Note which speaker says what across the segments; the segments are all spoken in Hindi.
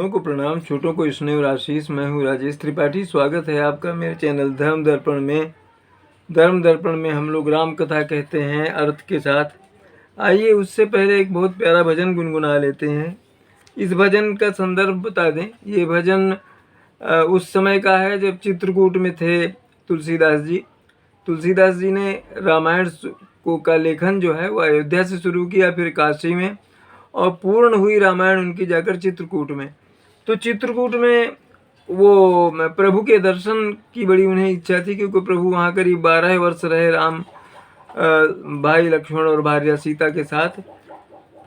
Speaker 1: बड़ों को प्रणाम, छोटों को स्नेह और आशीष। मैं हूँ राजेश त्रिपाठी। स्वागत है आपका मेरे चैनल धर्म दर्पण में। धर्म दर्पण में हम लोग राम कथा कहते हैं अर्थ के साथ। आइए उससे पहले एक बहुत प्यारा भजन गुनगुना लेते हैं। इस भजन का संदर्भ बता दें। ये भजन उस समय का है जब चित्रकूट में थे तुलसीदास जी। तुलसीदास जी ने रामायण का लेखन जो है वो अयोध्या से शुरू किया, फिर काशी में, और पूर्ण हुई रामायण उनकी जाकर चित्रकूट में। तो चित्रकूट में वो प्रभु के दर्शन की बड़ी उन्हें इच्छा थी, क्योंकि प्रभु वहाँ करीब 12 वर्ष रहे राम भाई लक्ष्मण और भार्या सीता के साथ।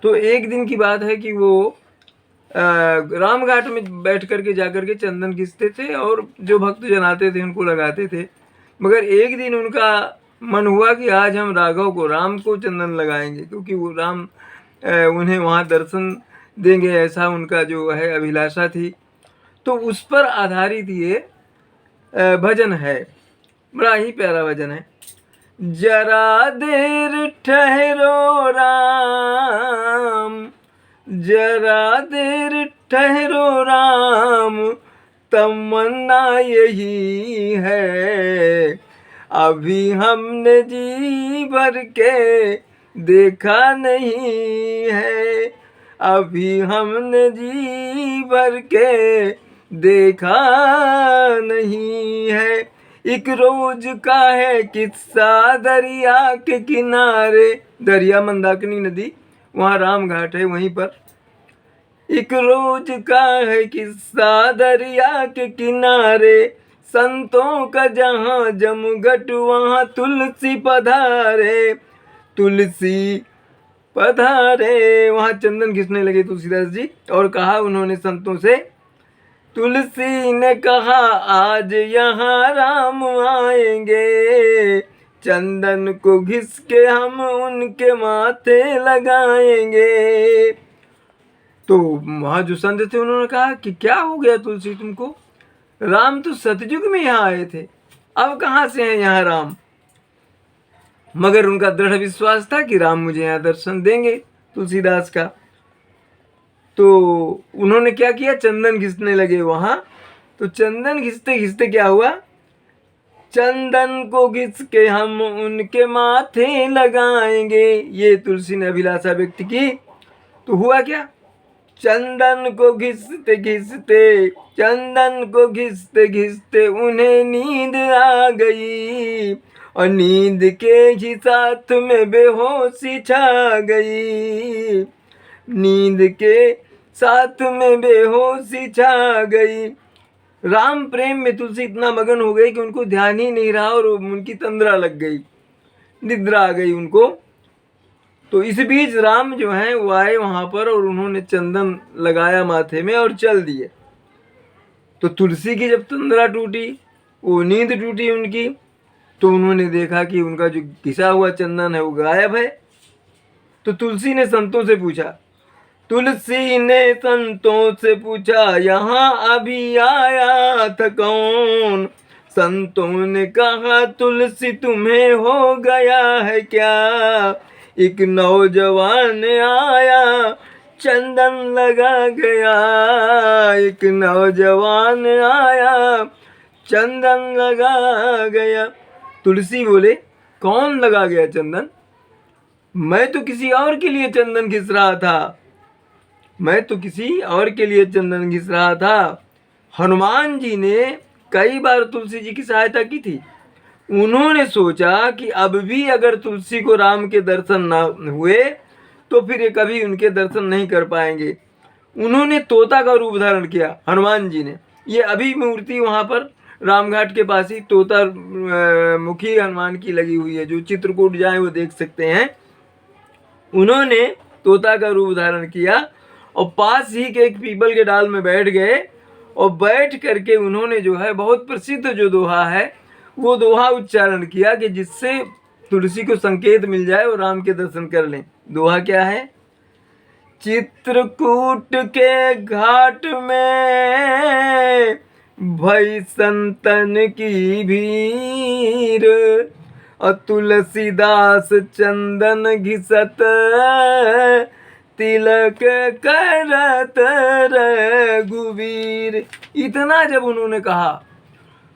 Speaker 1: तो एक दिन की बात है कि वो राम घाट में बैठ करके जाकर के चंदन घिसते थे और जो भक्तजन आते थे उनको लगाते थे। मगर एक दिन उनका मन हुआ कि आज हम राघव को, राम को चंदन लगाएंगे, क्योंकि वो राम उन्हें वहाँ दर्शन देंगे, ऐसा उनका जो है अभिलाषा थी। तो उस पर आधारित ये भजन है। बड़ा ही प्यारा भजन है। जरा देर ठहरो राम, जरा देर ठहरो राम, तमन्ना यही है, अभी हमने जी भर के देखा नहीं है, अभी हमने जी भर के देखा नहीं है। एक रोज का है किस्सा दरिया के किनारे, दरिया मंदाकिनी नदी, वहाँ राम घाट है वहीं पर। एक रोज का है किस्सा दरिया के किनारे, संतों का जहाँ जमघट वहाँ तुलसी पधारे, तुलसी पधारे। वहाँ चंदन घिसने लगे तुलसीदास जी और कहा उन्होंने संतों से, तुलसी ने कहा आज यहाँ राम आएंगे, चंदन को घिस के हम उनके माथे लगाएंगे। तो वहाँ जो संत थे उन्होंने कहा कि क्या हो गया तुलसी तुमको, राम तो सतयुग में यहाँ आए थे, अब कहाँ से हैं यहाँ राम। मगर उनका दृढ़ विश्वास था कि राम मुझे यहाँ दर्शन देंगे तुलसीदास का। तो उन्होंने क्या किया, चंदन घिसने लगे वहाँ। तो चंदन घिसते घिसते क्या हुआ, चंदन को घिस के हम उनके माथे लगाएंगे, ये तुलसी ने अभिलाषा व्यक्त की। तो हुआ क्या, चंदन को घिसते घिसते, चंदन को घिसते घिसते उन्हें नींद आ गई, और नींद के ही साथ में बेहोशी छा गई, नींद के साथ में बेहोशी छा गई। राम प्रेम में तुलसी इतना मगन हो गई कि उनको ध्यान ही नहीं रहा और उनकी तंद्रा लग गई, निद्रा आ गई उनको। तो इस बीच राम जो हैं वो आए वहाँ पर और उन्होंने चंदन लगाया माथे में और चल दिए। तो तुलसी की जब तंद्रा टूटी, वो नींद टूटी उनकी, तो उन्होंने देखा कि उनका जो घिसा हुआ चंदन है वो गायब है। तो तुलसी ने संतों से पूछा, तुलसी ने संतों से पूछा यहाँ अभी आया था कौन। संतों ने कहा तुलसी तुम्हें हो गया है क्या, एक नौजवान आया चंदन लगा गया, एक नौजवान आया चंदन लगा गया। तुलसी बोले, कौन लगा गया चंदन, मैं तो किसी और के लिए चंदन घिस रहा था, मैं तो किसी और के लिए चंदन घिस रहा था। हनुमान जी ने कई बार तुलसी जी की सहायता की थी। उन्होंने सोचा कि अब भी अगर तुलसी को राम के दर्शन ना हुए तो फिर ये कभी उनके दर्शन नहीं कर पाएंगे। उन्होंने तोता का रूप धारण किया, हनुमान जी ने। ये अभी मूर्ति वहाँ पर रामघाट के पास ही तोता मुखी हनुमान की लगी हुई है, जो चित्रकूट जाए वो देख सकते हैं। उन्होंने तोता का रूप धारण किया और पास ही के एक पीपल के डाल में बैठ गए, और बैठ करके उन्होंने जो है बहुत प्रसिद्ध जो दोहा है वो दोहा उच्चारण किया कि जिससे तुलसी को संकेत मिल जाए और राम के दर्शन कर लें। दोहा क्या है, चित्रकूट के घाट में भई संतन की भीड़, और तुलसीदास चंदन घिसत तिलक करत रघुवीर। इतना जब उन्होंने कहा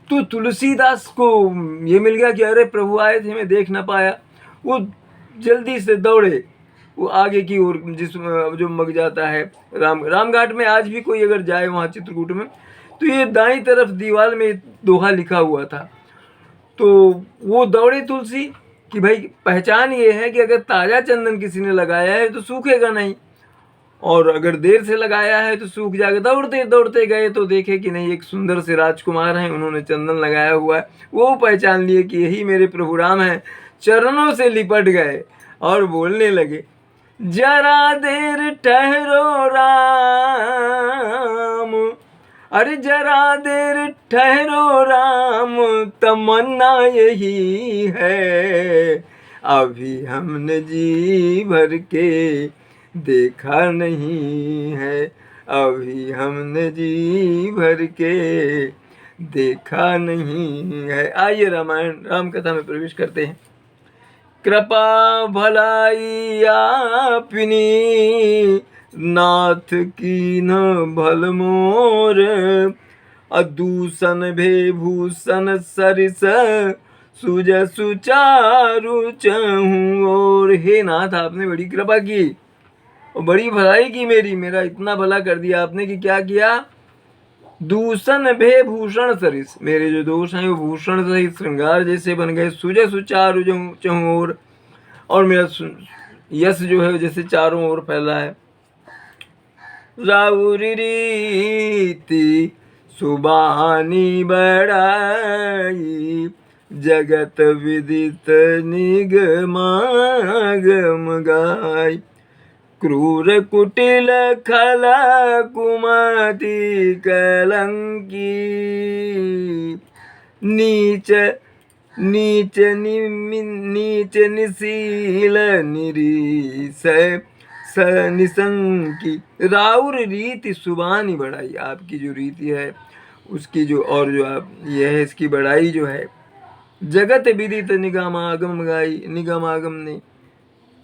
Speaker 1: तो तुलसीदास को ये मिल गया कि अरे प्रभु आए थे, मैं देख ना पाया। वो जल्दी से दौड़े वो आगे की ओर, जिस जो मग जाता है रामघाट में। आज भी कोई अगर जाए वहाँ चित्रकूट में तो ये दाईं तरफ दीवार में दोहा लिखा हुआ था। तो वो दौड़े तुलसी कि भाई पहचान ये है कि अगर ताज़ा चंदन किसी ने लगाया है तो सूखेगा नहीं, और अगर देर से लगाया है तो सूख जाएगा। दौड़ते दौड़ते गए तो देखे कि नहीं, एक सुंदर से राजकुमार हैं, उन्होंने चंदन लगाया हुआ है। वो पहचान लिए कि यही मेरे प्रभु राम हैं। चरणों से लिपट गए और बोलने लगे, जरा देर ठहरो राम, अरे जरा देर ठहरो राम, तमन्ना यही है, अभी हमने जी भर के देखा नहीं है, अभी हमने जी भर के देखा नहीं है। आइए रामायण राम कथा में प्रवेश करते हैं। कृपा भलाई आपनी, नाथ की न भल मोर, अदूषण भेभूषण सरिस, सुज सुचारु चहूँ और। हे नाथ, आपने बड़ी कृपा की और बड़ी भलाई की मेरा इतना भला कर दिया आपने कि क्या किया, दूषण भे भूषण सरिस, मेरे जो दोष हैं वो भूषण सहित श्रृंगार जैसे बन गए। सुजय सुचारु चहूँ और मेरा यश जो है जैसे चारों ओर फैला है। राउरी रीति सुबानी बड़ाई, जगत विदित निगमागम गाय, क्रूर कुटिल खल कुमति कलंकी, नीच नीच निशील निरीस निसंकी। राउर रीति सुबानी बढ़ाई, आपकी जो रीति है उसकी जो, और जो आप यह है इसकी बढ़ाई जो है। जगत विदित निगम आगम गाई, निगम आगम ने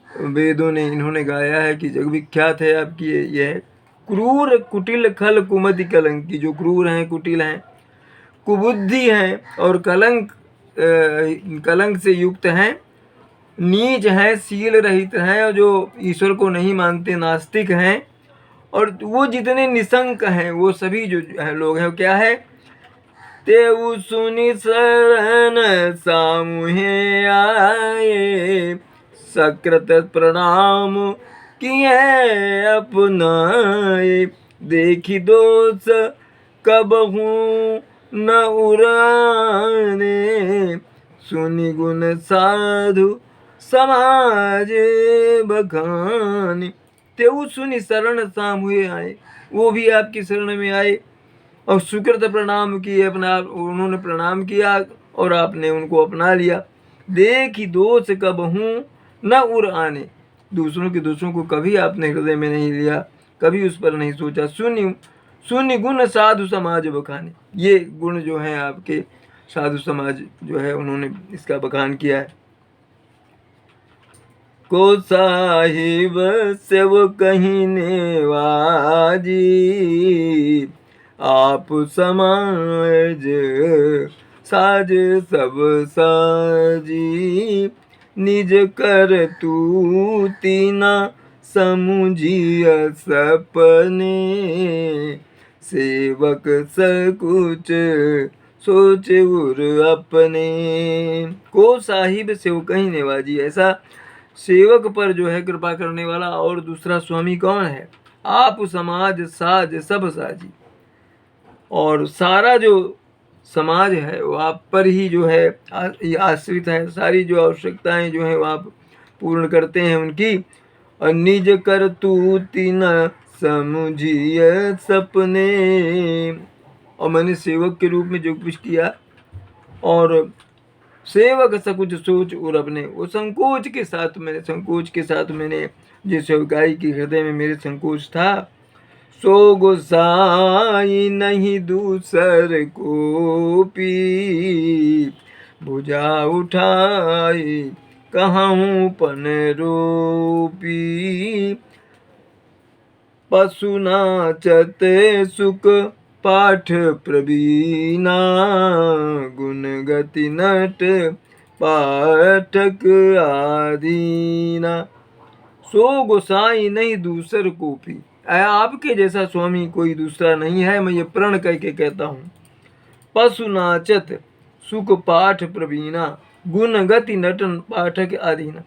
Speaker 1: वेदों ने इन्होंने गाया है कि जग विख्यात है आपकी यह। क्रूर कुटिल खल कुमति कलंकी, जो क्रूर हैं, कुटिल हैं, कुबुद्धि हैं और कलंक से युक्त हैं, नीच हैं, शील रहित हैं, और जो ईश्वर को नहीं मानते, नास्तिक हैं, और वो जितने निसंक हैं वो सभी जो लोग हैं, क्या है, तेऊ सुनि शरण सामुहे आए, सकृत प्रणाम किए अपनाए, देखी दोष कबहू न उराने, सुनि गुण साधु समाज बखाने। तेऊ सुनि शरण सामुहे आए, वो भी आपकी शरण में आए और सुकृत प्रणाम किए, अपना उन्होंने प्रणाम किया और आपने उनको अपना लिया। देखी दोष कबहू न उर आने, दूसरों के दोषों को कभी आपने हृदय में नहीं लिया, कभी उस पर नहीं सोचा। शून्य गुण साधु समाज बखाने, ये गुण जो है आपके साधु समाज जो है उन्होंने इसका बखान किया है। को साहिब सेव कहीने वाजी, आप समाज साज सब साजी, निज कर तू तीना समुझिय सपने, सेवक सकुच सोच उर अपने। को साहिब सेव कहीं नेवाजी, ऐसा सेवक पर जो है कृपा करने वाला और दूसरा स्वामी कौन है, आप समाज साज सब साजी, और सारा जो समाज है वो आप पर ही जो है आश्रित है, सारी जो आवश्यकताएं जो हैं वो आप पूर्ण करते हैं उनकी। और निज कर तू तीन समुझिए सपने, और मैंने सेवक के रूप में जो कुछ किया, और सेवक सकुच सोच और अपने, वो संकोच के साथ मैंने जिस सेवकाई की हृदय में मेरे संकोच था, सो गोसाई नहीं दूसर को पी, भुजा उठाई कहाँ पन रोपी, पशु नाचत सुख पाठ प्रवीणा, गुण गति नट पाठक आदीना। सो गोसाई नहीं दूसर कोपी, आपके जैसा स्वामी कोई दूसरा नहीं है, मैं ये प्रण करके कहता हूँ। पशु नाचत सुख पाठ प्रवीणा, गुण गति नटन पाठक आदीना।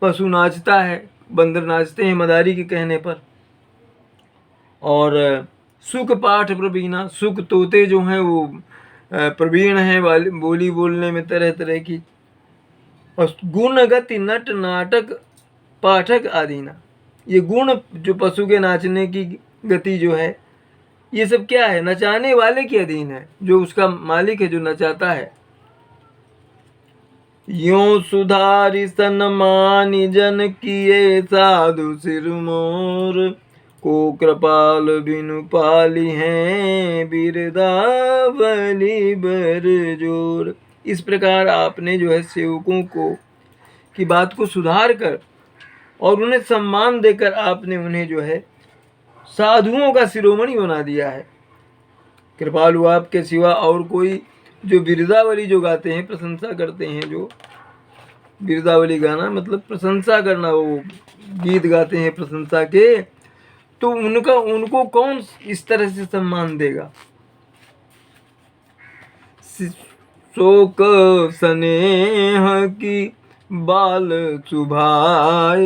Speaker 1: पशु नाचता है, बंदर नाचते हैं मदारी के कहने पर। और सुख पाठ प्रवीणा, सुख तोते जो हैं वो प्रवीण हैं बोली बोलने में तरह तरह की। और गुण गति नट नाटक पाठक आदीना, ये गुण जो पशु के नाचने की गति जो है, ये सब क्या है? नचाने वाले के अधीन है, जो उसका मालिक है, जो नचाता है। यों सुधारी सन्मानी जन किए साधु सिरमोर, को कृपाल बिनु पाली हैं बिरदावली बर जोर। इस प्रकार आपने जो है सेवकों को की बात को सुधार कर और उन्हें सम्मान देकर आपने उन्हें जो है साधुओं का शिरोमणि बना दिया है। कृपालु आपके सिवा और कोई जो बिरदावली जो गाते हैं, प्रशंसा करते हैं, जो बिरदावली गाना मतलब प्रशंसा करना, वो गीत गाते हैं प्रशंसा के, तो उनको कौन इस तरह से सम्मान देगा? शोक स्नेह की बाल चुभाए,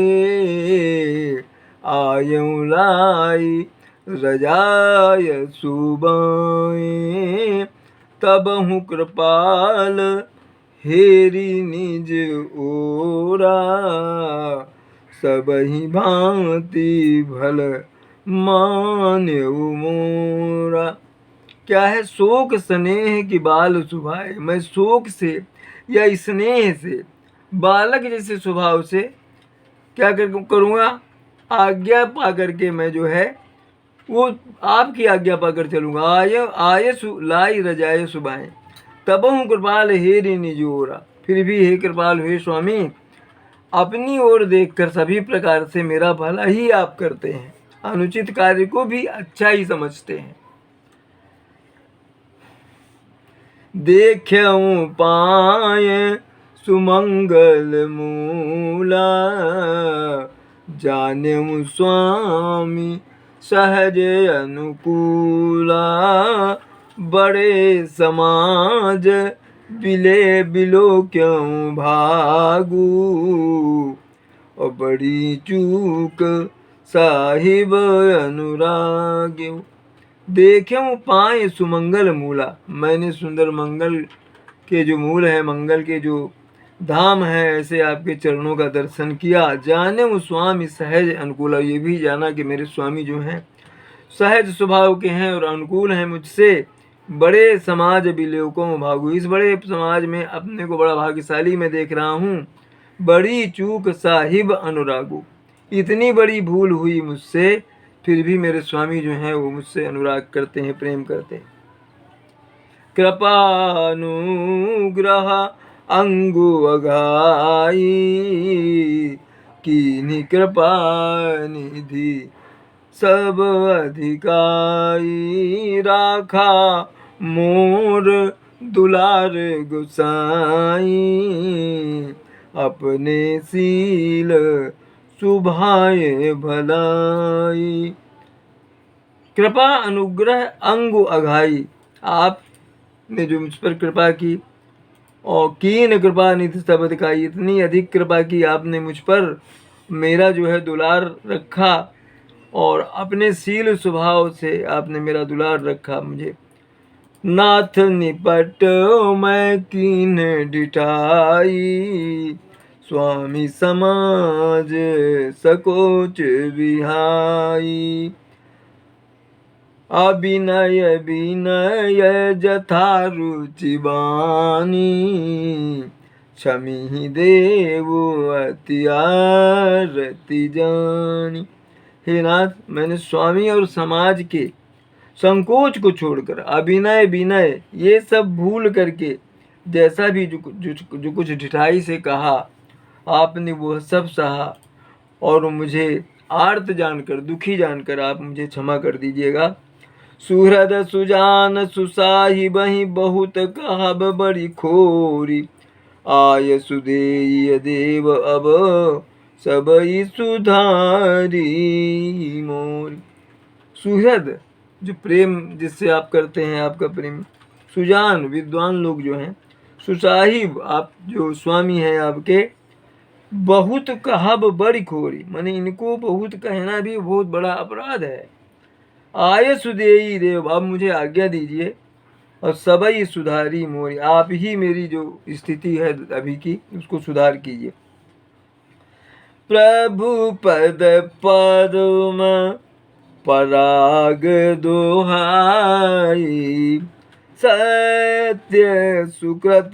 Speaker 1: आयु लाई रजाय सुबाए, तब हूँ कृपाल हेरी निज ओरा, सब ही भांति भल मान्य मोरा। क्या है? शोक स्नेह की बाल सुभाए, मैं शोक से या स्नेह से बालक जैसे स्वभाव से क्या करूँगा? आज्ञा पा करके मैं जो है वो आपकी आज्ञा पाकर चलूँगा। आय लाई रजाए सुबाएं, तब हूँ कृपाल हेरी निजोरा। फिर भी हे कृपाल हे स्वामी, अपनी ओर देखकर सभी प्रकार से मेरा भला ही आप करते हैं, अनुचित कार्य को भी अच्छा ही समझते हैं। देख्यऊ पाए सुमंगल मूला, जान्यऊ स्वामी सहज अनुकूला, बड़े समाज बिले बिलो क्यों भागू, और बड़ी चूक साहिब अनुराग्यू। देख्यऊ पाए सुमंगल मूला, मैंने सुंदर मंगल के जो मूल है, मंगल के जो धाम है, ऐसे आपके चरणों का दर्शन किया। जाने वो स्वामी सहज अनुकूल, ये भी जाना कि मेरे स्वामी जो हैं सहज स्वभाव के हैं और अनुकूल हैं मुझसे। बड़े समाज बिलोकों भागू, इस बड़े समाज में अपने को बड़ा भाग्यशाली मैं देख रहा हूँ। बड़ी चूक साहिब अनुरागू, इतनी बड़ी भूल हुई मुझसे, फिर भी मेरे स्वामी जो हैं वो मुझसे अनुराग करते हैं, प्रेम करते हैं। कृपानुग्रह अंगु अघाई, कीन्ही कृपा निधि सब अधिकाई, राखा मोर दुलार गुसाई, अपने सील सुभाए भलाई। कृपा अनुग्रह अंगु अघाई, आपने जो मुझ पर कृपा की, और कीन कृपा निधि सब अधिकाई, इतनी अधिक कृपा की आपने मुझ पर, मेरा जो है दुलार रखा और अपने सील स्वभाव से आपने मेरा दुलार रखा मुझे। नाथ निपट मैं कीन डिठाई, स्वामी समाज सकोच विहाई, अभिनय विनय जथा रुचि बानी, क्षमी देव अति आरती जानी। हे नाथ, मैंने स्वामी और समाज के संकोच को छोड़कर अभिनय विनय ये सब भूल करके जैसा भी जो कुछ ढिठाई से कहा आपने वो सब सहा और मुझे आर्त जानकर, दुखी जानकर आप मुझे क्षमा कर दीजिएगा। सुहृद सुजान सुसाहिबहि बहुत कहब बड़ी खोरी, आय सुदेय देव अब सबई सुधारी मोर। सुहृद जो प्रेम जिससे आप करते हैं, आपका प्रेम, सुजान विद्वान लोग जो हैं, सुसाहिब आप जो स्वामी हैं आपके, बहुत कहब बड़ी खोरी, माने इनको बहुत कहना भी बहुत बड़ा अपराध है। आय सुदेई देव, आप मुझे आज्ञा दीजिए, और सबई सुधारी मोरी, आप ही मेरी जो स्थिति है अभी की उसको सुधार कीजिए। प्रभु पद पद्म पराग दोहाई, सत्य सुकृत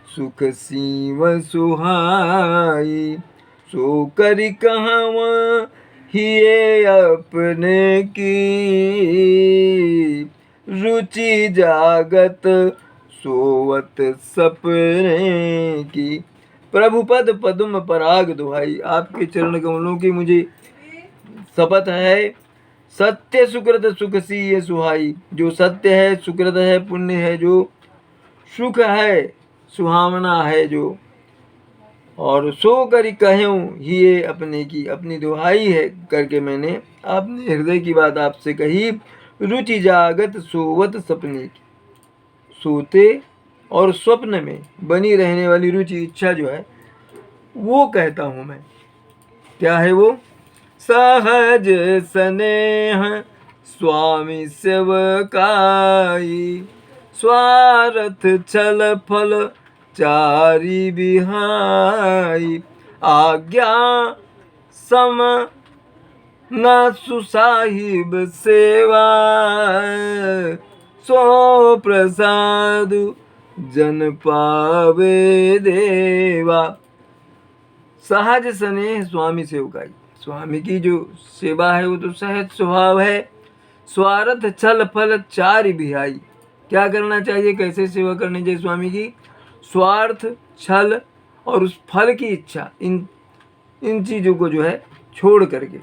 Speaker 1: सुख सीव सुहाई, सो करि कहवा हिये अपने की, रुचि जागत सोवत सपने की। प्रभु पद पद्म पराग दुहाई, आपके चरण कमलों की मुझे शपथ है। सत्य सुकृत सुख सी ये सुहाई, जो सत्य है, सुकृत है, पुण्य है, जो सुख है, सुहावना है जो, और सो करी कहूँ ये अपने की, अपनी दुहाई है करके मैंने आपने हृदय की बात आपसे कही। रुचि जागत सोवत सपने की, सोते और स्वप्न में बनी रहने वाली रुचि, इच्छा जो है वो कहता हूँ मैं। क्या है वो? सहज स्नेह स्वामी सेवकाई, स्वार्थ छल फल चारी बिहाई, आज्ञा सम न सुसाहिब सेवा, सो प्रसाद जन पावे देवा। सहज स्नेह स्वामी सेवकाई, स्वामी की जो सेवा है वो तो सहज स्वभाव है। स्वार्थ छल फल चारि बिहाई, क्या करना चाहिए, कैसे सेवा करनी चाहिए स्वामी की? स्वार्थ, छल और उस फल की इच्छा, इन चीज़ों को जो है छोड़ करके,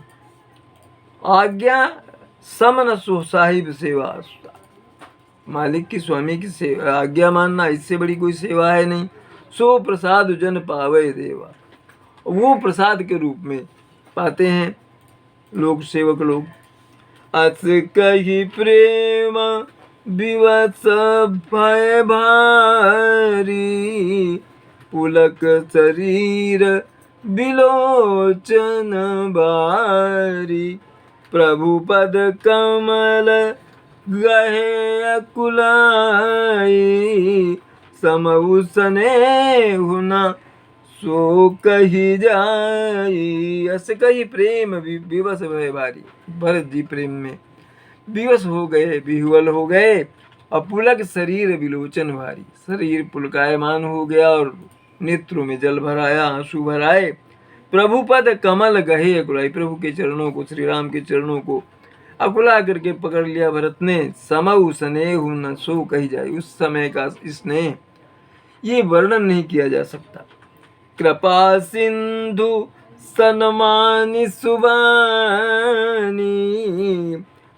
Speaker 1: आज्ञा समन साहिब सेवा, मालिक की, स्वामी की सेवा, आज्ञा मानना, इससे बड़ी कोई सेवा है नहीं। सो प्रसाद जन पावे देवा, वो प्रसाद के रूप में पाते हैं लोग, सेवक लोग। अस कही प्रेम विवश भय भारी, पुलक शरीर बिलोचन बारी, प्रभु पद कमल गहे अकुलाई, समऊ स्नेहु न सो कही जाई। अस कही प्रेम विवश भय भारी, भरत जी प्रेम में विवश हो गए, विह्वल हो गए, और पुलक शरीर विलोचन भारी, शरीर पुलकायमान हो गया और नेत्रों में जल भराया, आंसू भराए। प्रभु पद कमल गहे अकुलाई, प्रभु के चरणों को, श्री राम के चरणों को अकुला करके पकड़ लिया भरत ने। समऊ स्नेहु न सो कही जाए, उस समय का स्नेह ये वर्णन नहीं किया जा सकता। कृपा सिंधु सनमानि सुबानी,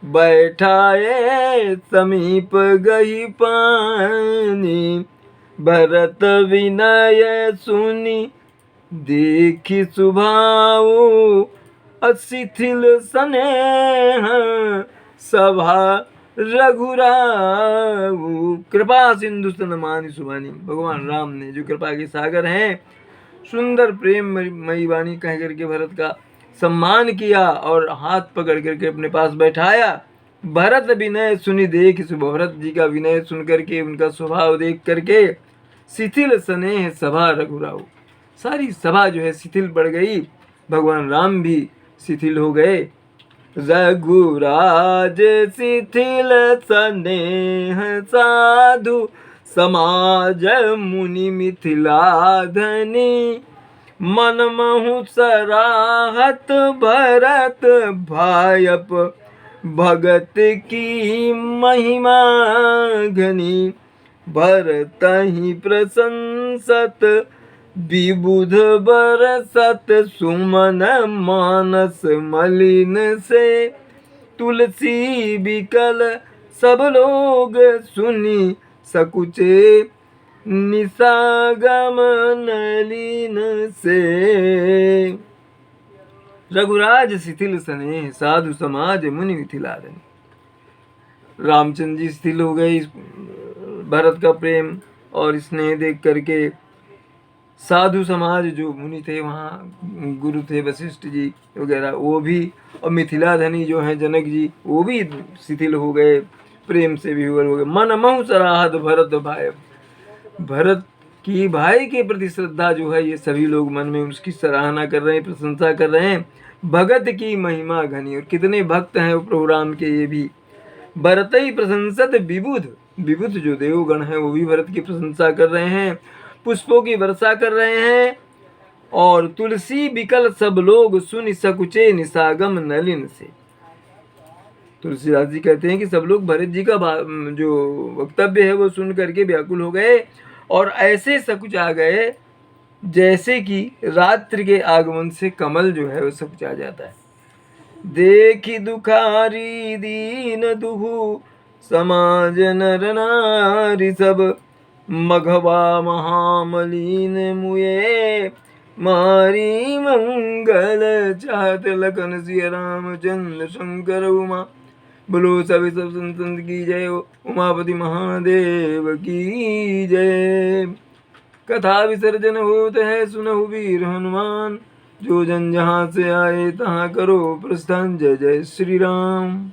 Speaker 1: बैठाए समीप गही पानी, भरत विनय सुनी देखी सुभाऊ, अशिथिल स्नेह सभा रघुराऊ। कृपा सिंधु सनमानि सुबानी, भगवान राम ने जो कृपा के सागर हैं, सुंदर प्रेम मई वाणी कह करके भरत का सम्मान किया और हाथ पकड़ करके अपने पास बैठाया। भरत विनय सुनी देख सुबह, भरत जी का विनय सुन करके, उनका स्वभाव देख करके, शिथिल स्नेह सभा रघुराऊ, सारी सभा जो है शिथिल पड़ गई, भगवान राम भी शिथिल हो गए। रघुराज शिथिल स्नेह साधु, समाज मुनि मिथिला धनी, मन महु सराहत भरत भायप, भगत की महिमा घनी, भरत ही प्रशंसत विबुध बरसत सुमन मानस मलिन से, तुलसी बिकल सब लोग सुनी सकुचे, निसागम नलिन से। रघुराज शिथिल स्नेह साधु समाज मुनि मिथिलाधनि। रामचंद्र जी शिथिल हो गए इस भरत का प्रेम और स्नेह देख करके। साधु समाज जो मुनि थे वहाँ, गुरु थे वशिष्ठ जी वगैरह, वो भी, और मिथिलाधनी जो हैं जनक जी, वो भी शिथिल हो गए, प्रेम से विह्वल हो गए। मन महु सराहत भरत भाई, भरत की भाई के प्रति श्रद्धा जो है, ये सभी लोग मन में उसकी सराहना कर रहे हैं, प्रशंसा कर रहे हैं। भगत की महिमा घनी, और कितने भक्त हैं वो प्रभु राम के ये भी। भरत ही प्रशंसत विबुध, विबुध जो देवगण हैं वो भी भरत की प्रशंसा कर रहे हैं, पुष्पों की वर्षा कर रहे हैं। और तुलसी बिकल सब लोग सुन सकुचे, निसागम नलिन से। तुलसीदास जी कहते हैं कि सब लोग भरत जी का जो वक्तव्य है वो सुन करके व्याकुल हो गए, और ऐसे सकुच आ गए जैसे कि रात्रि के आगमन से कमल जो है वो सकुचा जाता है। देखी दुखारी दीन दुहु समाज नर नारी सब, मघवा महामलीन मुए, मारी मंगल चाहत लखन सिय रामचंद्र शंकर उमा। बोलो सभी सब संत की जय, उमापति महादेव की जय। कथा विसर्जन होते है सुनहु वीर हनुमान, जो जन जहाँ से आए तहाँ करो प्रस्थान। जय जय श्री राम।